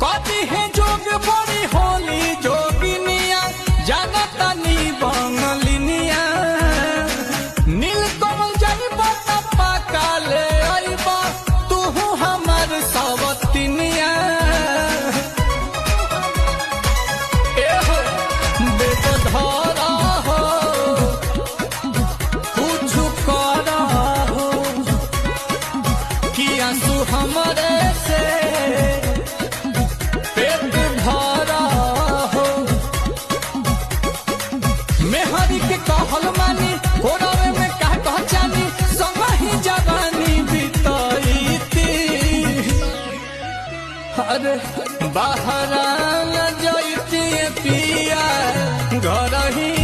कभी है जोग बड़ी होली जोगिनिया जानता नी बंगलिनिया नील कमल जाइबा तप्पा काले आइबा तू हमार सवतिनिया एहो बेबधरा हो कुछ करा हो कि आंसू हमारे से पेट भरा हो मेहरी के कहल मानी कोरावे में कह पहचानी संगही जवानी बिताईती अरे बाहर न जाइती पिया घर ही